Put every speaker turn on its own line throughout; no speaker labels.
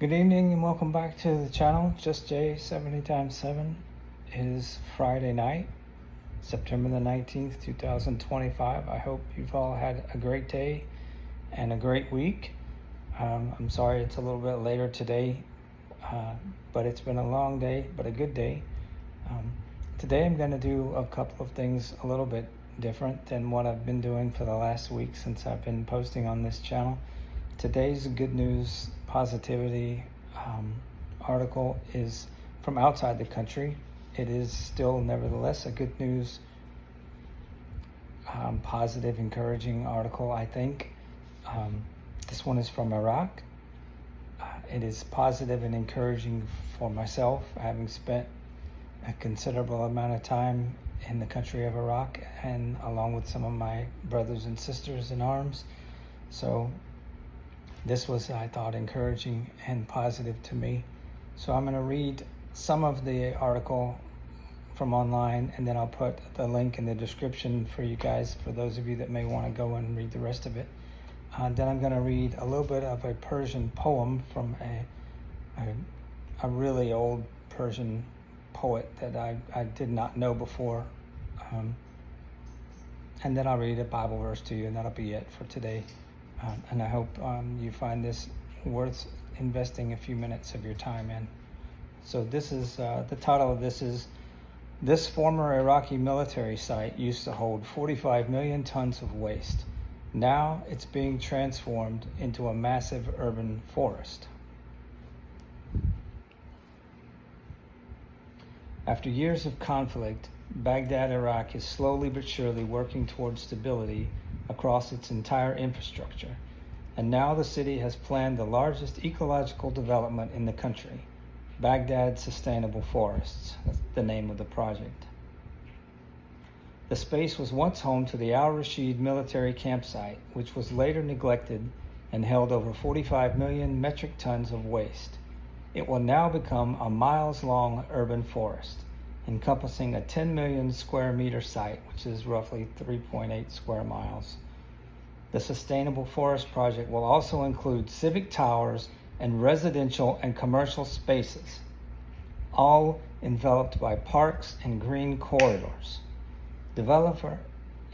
Good evening and welcome back to the channel. Just Jay 70x7. It is Friday night, September the 19th, 2025. I hope you've all had a great day and a great week. I'm sorry it's a little bit later today, but it's been a long day, but a good day. Today I'm going to do a couple of things a little bit different than what I've been doing for the last week since I've been posting on this channel. Today's good news, positivity article is from outside the country. It is still nevertheless a good news, positive, encouraging article, I think. This one is from Iraq. It is positive and encouraging for myself, having spent a considerable amount of time in the country of Iraq and along with some of my brothers and sisters in arms. So this was, I thought, encouraging and positive to me. So I'm going to read some of the article from online, and then I'll put the link in the description for you guys, for those of you that may want to go and read the rest of it. Then I'm going to read a little bit of a Persian poem from a really old Persian poet that I did not know before. And then I'll read a Bible verse to you, and that'll be it for today. And I hope you find this worth investing a few minutes of your time in. So this is, the title of this is, "This former Iraqi military site used to hold 45 million tons of waste. Now it's being transformed into a massive urban forest." After years of conflict, Baghdad, Iraq is slowly but surely working towards stability across its entire infrastructure, and now the city has planned the largest ecological development in the country, Baghdad Sustainable Forests. That's the name of the project. The space was once home to the Al Rashid military campsite, which was later neglected and held over 45 million metric tons of waste. It will now become a miles-long urban forest, encompassing a 10 million square meter site, which is roughly 3.8 square miles. The Sustainable Forest Project will also include civic towers and residential and commercial spaces, all enveloped by parks and green corridors. Developer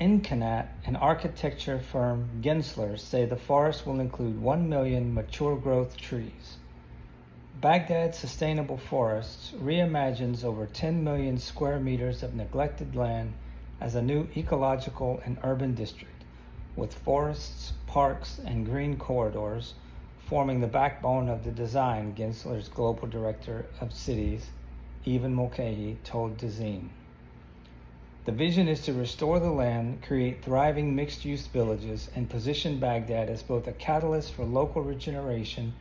Incanat and architecture firm Gensler say the forest will include 1 million mature growth trees. Baghdad Sustainable Forests reimagines over 10 million square meters of neglected land as a new ecological and urban district, with forests, parks, and green corridors forming the backbone of the design, Gensler's global director of cities, Evan Mulcahy, told Dazeen. The vision is to restore the land, create thriving mixed-use villages, and position Baghdad as both a catalyst for local regeneration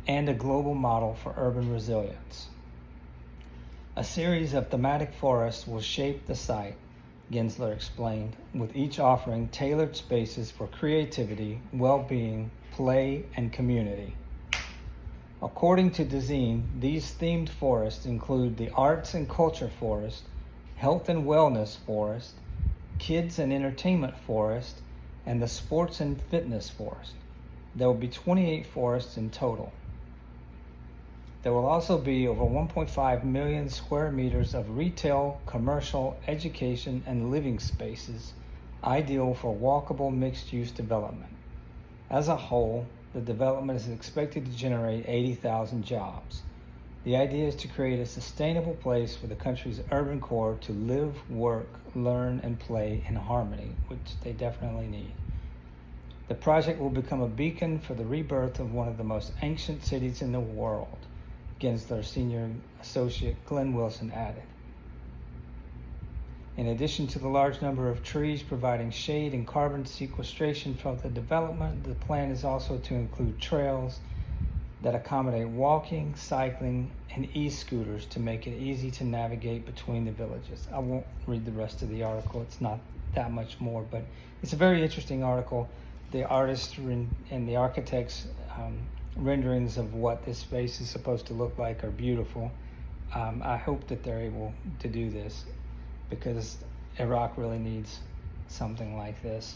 and a global model for urban resilience. A series of thematic forests will shape the site, Gensler explained, with each offering tailored spaces for creativity, well-being, play, and community. According to Dazeen, these themed forests include the Arts and Culture Forest, Health and Wellness Forest, Kids and Entertainment Forest, and the Sports and Fitness Forest. There will be 28 forests in total. There will also be over 1.5 million square meters of retail, commercial, education, and living spaces, ideal for walkable mixed-use development. As a whole, the development is expected to generate 80,000 jobs. The idea is to create a sustainable place for the country's urban core to live, work, learn, and play in harmony, which they definitely need. The project will become a beacon for the rebirth of one of the most ancient cities in the world, Gensler senior associate Glenn Wilson added. In addition to the large number of trees providing shade and carbon sequestration from the development, the plan is also to include trails that accommodate walking, cycling, and e-scooters to make it easy to navigate between the villages. I won't read the rest of the article. It's not that much more, but it's a very interesting article. The artists and the architects' renderings of what this space is supposed to look like are beautiful. I hope that they're able to do this because Iraq really needs something like this.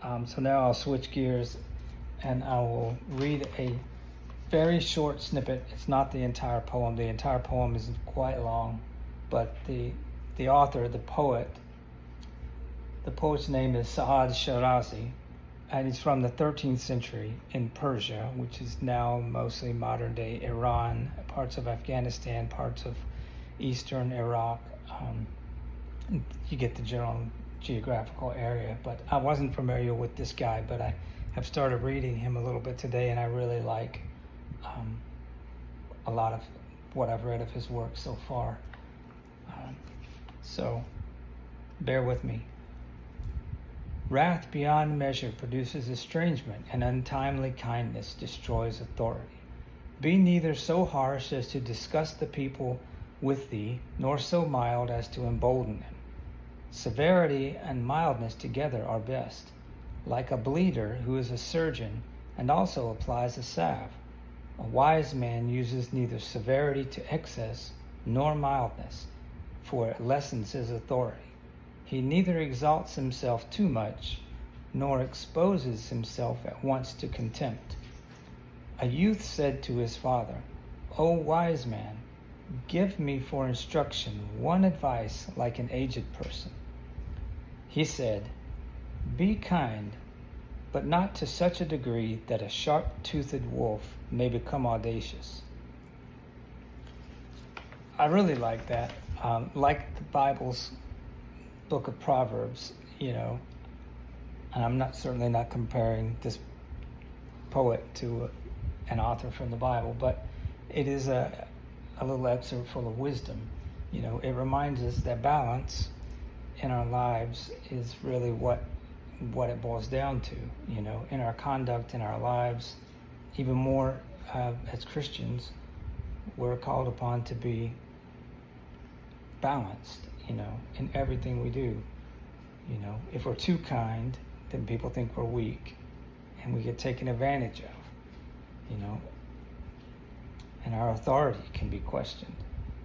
So now I'll switch gears and I will read a very short snippet. It's not the entire poem. The entire poem is quite long, but the author, the poet's name is Saad Shirazi, and he's from the 13th century in Persia, which is now mostly modern-day Iran, parts of Afghanistan, parts of eastern Iraq. You get the general geographical area, but I wasn't familiar with this guy, but I have started reading him a little bit today, and I really like a lot of what I've read of his work so far. So bear with me. Wrath beyond measure produces estrangement, and untimely kindness destroys authority. Be neither so harsh as to disgust the people with thee, nor so mild as to embolden them. Severity and mildness together are best, like a bleeder who is a surgeon and also applies a salve. A wise man uses neither severity to excess nor mildness, for it lessens his authority. He neither exalts himself too much, nor exposes himself at once to contempt. A youth said to his father, O wise man, give me for instruction one advice like an aged person. He said, Be kind, but not to such a degree that a sharp-toothed wolf may become audacious. I really like that. Like the Bible's book of Proverbs, and I'm certainly not comparing this poet to an author from the Bible, but it is a little excerpt full of wisdom. It reminds us that balance in our lives is really what it boils down to, in our conduct, in our lives. Even more as Christians, we're called upon to be balanced, in everything we do. If we're too kind, then people think we're weak and we get taken advantage of, and our authority can be questioned.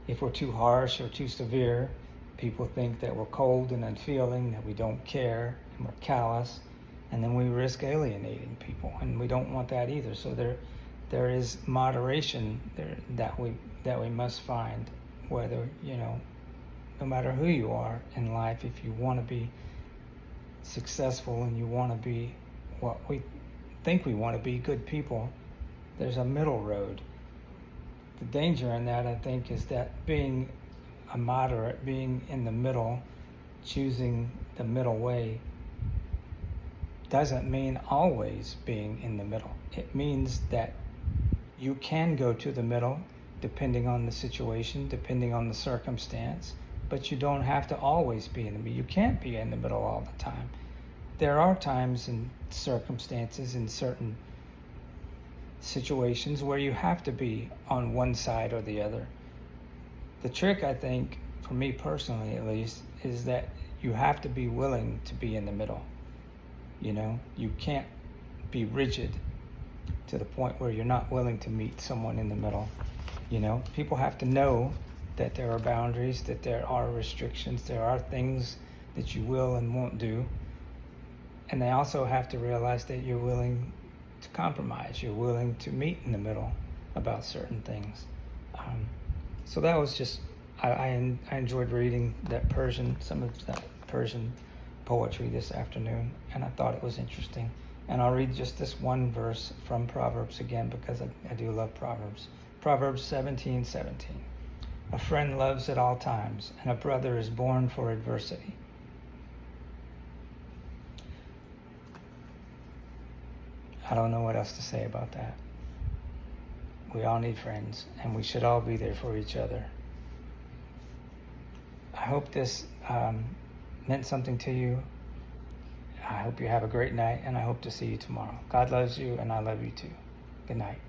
If we're too harsh or too severe, people think that we're cold and unfeeling, that we don't care, and we're callous, and then we risk alienating people, and we don't want that either. So there is moderation there that we must find, whether, no matter who you are in life, if you want to be successful and you want to be what we think we want to be, good people, there's a middle road. The danger in that, I think, is that being a moderate, being in the middle, choosing the middle way, doesn't mean always being in the middle. It means that you can go to the middle depending on the situation, depending on the circumstance, but you don't have to always be in the middle. You can't be in the middle all the time. There are times and circumstances in certain situations where you have to be on one side or the other. The trick, I think, for me personally at least, is that you have to be willing to be in the middle. You can't be rigid to the point where you're not willing to meet someone in the middle. People have to know that there are boundaries, that there are restrictions, there are things that you will and won't do. And they also have to realize that you're willing to compromise, you're willing to meet in the middle about certain things. So that was just, I enjoyed reading some of that Persian poetry this afternoon, and I thought it was interesting. And I'll read just this one verse from Proverbs again, because I do love Proverbs. Proverbs 17:17. A friend loves at all times, and a brother is born for adversity. I don't know what else to say about that. We all need friends, and we should all be there for each other. I hope this meant something to you. I hope you have a great night, and I hope to see you tomorrow. God loves you, and I love you too. Good night.